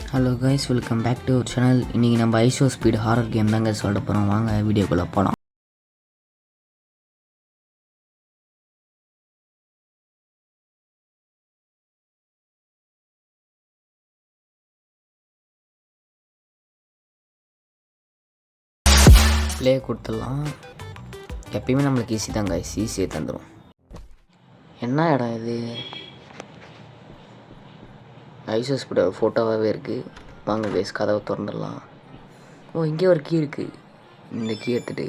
Hello guys, welcome back to our channel. இன்றைக்கி நம்ம ஐஷோ speed horror game தாங்க சொல்ல போகிறோம். வாங்க வீடியோக்குள்ளே போகலாம். ப்ளே கொடுத்துடலாம். எப்பயுமே நம்மளுக்கு ஈஸி தான் கைஸ், ஈஸியாக தந்துடும். என்ன இடம் இது? ஐஷோ ஸ்பீடோட ஃபோட்டோவாகவே இருக்குது. வாங்க கைஸ், கதவை திறந்துடலாம். ஓ, இங்கே ஒரு கீ இருக்குது. இந்த கீ எடுத்துகிட்டு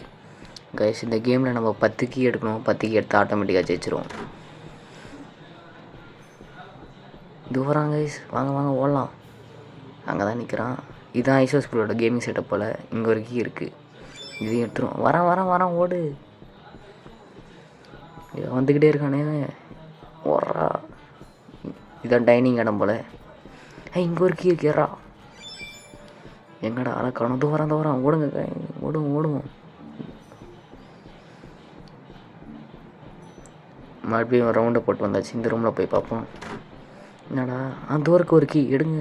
கைஸ், இந்த கேமில் நம்ம 10 கீ எடுக்கணும். 10 கீ எடுத்து ஆட்டோமேட்டிக்காக ஜெயிச்சிரும். தூரம் கைஸ், வாங்க வாங்க ஓடலாம். அங்கே தான் நிற்கிறான். இதுதான் ஐஷோ ஸ்பீடோட கேமிங் செட்டப் போல். இங்கே ஒரு கீ இருக்குது. இதையும் எடுத்துரும். வரேன் ஓடு. வந்துக்கிட்டே இருக்கானே, ஓடுறா. இதான் டைனிங் இடம் போல். இங்கே ஒரு கீ இருக்கேறா. எங்கடா ஆளை காணும்? தூரம் ஓடுங்க, ஓடுவோம். மறுபடியும் ரவுண்டை போட்டு வந்தாச்சு. இந்த ரூமில் போய் பார்ப்போம். என்னடா தூரக்கு ஒரு கீ எடுங்க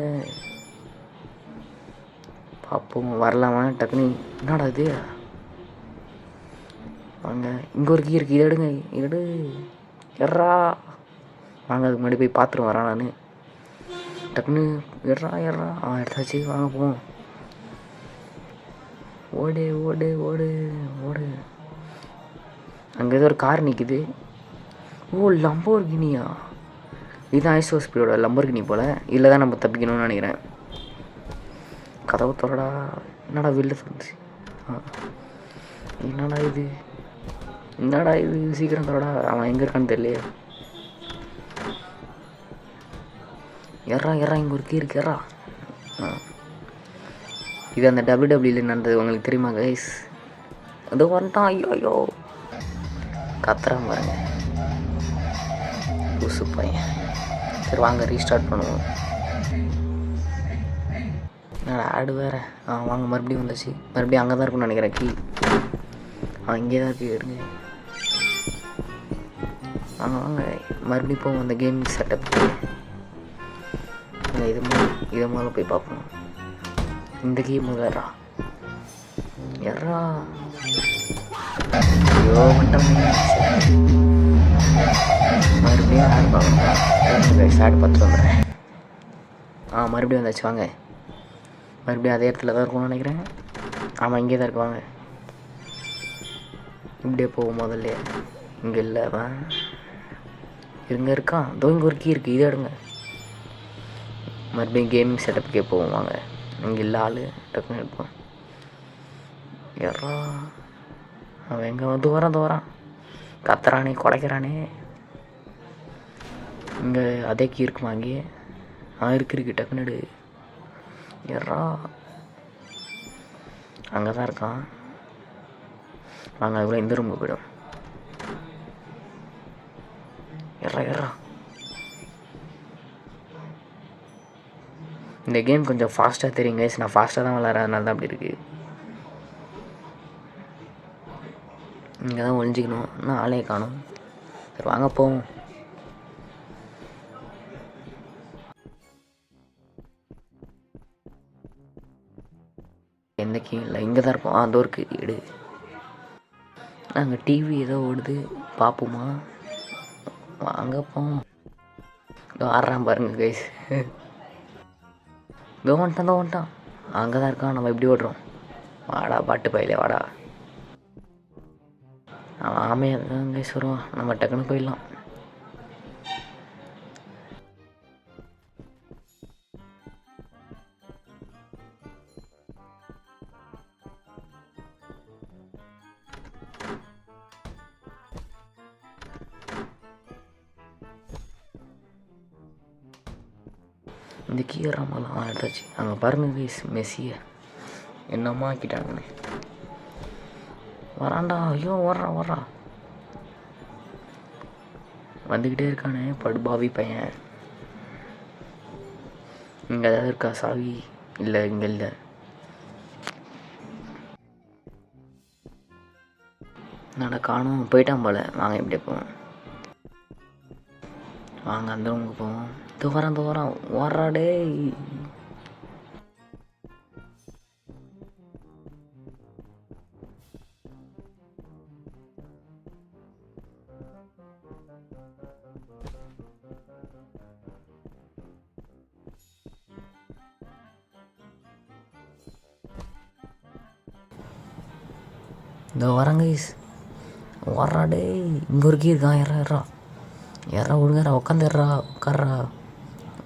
பார்ப்போம். வரலாமா டக்குனு? என்னடா இது? வாங்க, இங்கே ஒரு கீ இருக்குது. இதை எடுங்க, எட்ரா. வாங்க, அதுக்கு முன்னாடி போய் பார்த்துட்டு வரேன் நான். டக்குன்னு எட்ரா. எடுத்தாச்சு, வாங்க போவோம். ஓடு. அங்கே ஏதோ ஒரு கார் நிற்குது. ஓ, லம்போர்கினியா? இதுதான் ஐஷோ ஸ்பீடோட லம்போர்கினி போல். இல்லை தான் நம்ம தப்பிக்கணும்னு நினைக்கிறேன். கதவு திறடா. என்னடா வெளில சொல்லுச்சு? என்னடா இது? சீக்கிரம் திறடா. அவன் எங்கே இருக்கான்னு தெரியலையே. எறா இங்கே ஒரு கீ இருக்கு. எறா. இது அந்த WWE நடந்தது, உங்களுக்கு தெரியுமா கைஸ்? அது வந்துட்டான். ஐயோ கத்துறான் பாருங்க, புசு பையன். சரி வாங்க, ரீஸ்டார்ட் பண்ணுவோம். என்னடா ஆடு வேறு. வாங்க, மறுபடியும் வந்துச்சு. மறுபடியும் அங்கே தான் இருக்குன்னு நினைக்கிறேன் கீ. இங்கே தான் இருக்கு, எடுங்க. வாங்க மறுபடியும் போவோம் அந்த கேமிங் செட்டப். இது முதல்ல போய் பார்ப்போம். இந்த கீ முதல்ல எறா. ஐயோ மட்டும் மறுபடியும் ஆடு பார்க்கணும். ஆடு பார்த்துட்டு வந்துடுறேன். மறுபடியும் வந்தாச்சு. வாங்க, மறுபடியும் அதே இடத்துல தான் இருக்கும்னு நினைக்கிறேன். ஆமாம், இங்கே தான் இருக்கு. வாங்க, இப்படியே போகும். முதல்ல இங்கே இல்லை தான் இருக்கான். இங்கே ஒரு கீ இருக்குது. இதை எடுங்க. மறுபடியும் கேமிங் செட்டப்புக்கே போவோம். வாங்க, இங்கே இல்லை ஆள். டக்குன்னு எடுப்போம். எறா. அவன் எங்கே வந்து தூரம் கத்துறானே, குலைக்கிறானே. இங்கே அதே கீ இருக்குமா? அங்கேயே இருக்கு. டக்குன்னு எடு. எறா. அங்கே தான் இருக்கான். வாங்க, அதுக்குள்ளே இந்த ரூமுக்கு போய்டும். எறா. இந்த கேம் கொஞ்சம் ஃபாஸ்ட்டாக தெரியுங்க. நான் ஃபாஸ்ட்டாக தான் விளாட்றதுனால தான் அப்படி இருக்குது. இங்கே தான் ஒழிஞ்சிக்கணும். இன்னும் ஆளே காணும். சரி வாங்க போவோம். எந்த கீ இல்லை, இங்கே தான் இருக்கும். அந்த ஒரு எடு. நாங்கள் டிவி ஏதோ ஓடுது, பார்ப்போமா? வாங்க போவோம். ஆடுறான் பாருங்க கைஸ். வந்துட்டான். அங்கே தான் இருக்கான். நம்ம எப்படி ஓடுறோம்? வாடா பாட்டு பையிலே வாடா. ஆமையாக தான் கைஸ் வருவான். நம்ம டக்குன்னு போயிடலாம். இந்த கீராமலாம் எடுத்தாச்சு. அங்கே பாருங்க கைஸ், மெஸ்ஸியை என்னம்மா ஆக்கிட்டாங்கன்னு. வரான்டா. ஐயோ ஓடுறா. வந்துக்கிட்டே இருக்கானே படுபாவி பையன். இங்கே ஏதாவது இருக்கா சாவி? இல்லை, இங்கே இல்லை. என்னடா காணும்? போயிட்டான் போல். வாங்க, இப்படியே போவோம். வாங்க, அந்த ரூமுக்கு போவோம். தூரம் ஓடுறாடே. இந்த வரேன் கைஸ், வர்றா டே. இங்கே ஒரு கீ இருக்கான். யாரா ஒழுங்காரா உட்காந்துடுறா,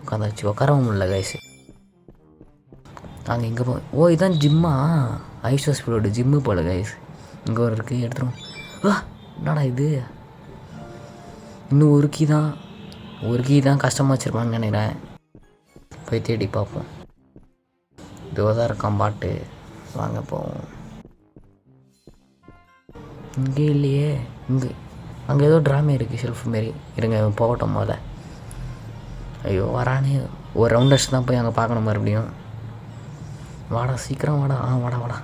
உட்காந்தாச்சு. உட்காரவும் முடியல கைஸ். நாங்கள் இங்கே இதான் ஜிம்மா? ஐசோஸ்பிரியோட ஜிம்மு போல கைஸ். இங்கே ஒரு இருக்குது, எடுத்துரும். என்னடா இது, இன்னும் ஒரு கீ தான் கஷ்டமாக வச்சுருப்பான்னு நினைக்கிறேன். போய் தேடி பார்ப்போம். இதுவாக தான் இருக்கான் பாட்டு. வாங்க போவோம். இங்கே இல்லையே. அங்கே ஏதோ ட்ராமே இருக்குது, ஷெல்ஃப் மாரி. இருங்க போகட்டும் போல. ஐயோ வரானே. ஒரு ரவுண்டர்ஸ் தான் போய் அங்கே பார்க்கணும் மறுபடியும். வாடா சீக்கிரம் வாடா. வாடா.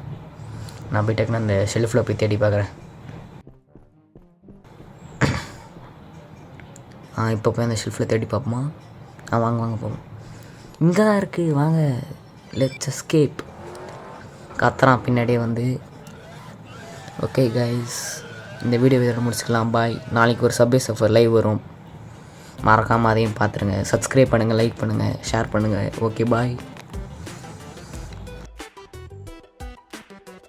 நான் போய் டக்குன்னு அந்த ஷெல்ஃபில் போய் தேடி பார்க்குறேன். இப்போ போய் அந்த ஷெல்ஃபில் தேடி பார்ப்போமா? வாங்க போவோம். இங்கே தான் இருக்குது, வாங்க. Let's escape. கத்துறான் பின்னாடியே வந்து. ஓகே கைஸ், இந்த வீடியோ இதோட முடிச்சுக்கலாம். பாய். நாளைக்கு ஒரு சப்வே சஃபர் லைவ் வரும், மறக்காமல் அதையும் பார்த்துருங்க. சப்ஸ்கிரைப் பண்ணுங்கள், லைக் பண்ணுங்கள், ஷேர் பண்ணுங்கள். Okay bye.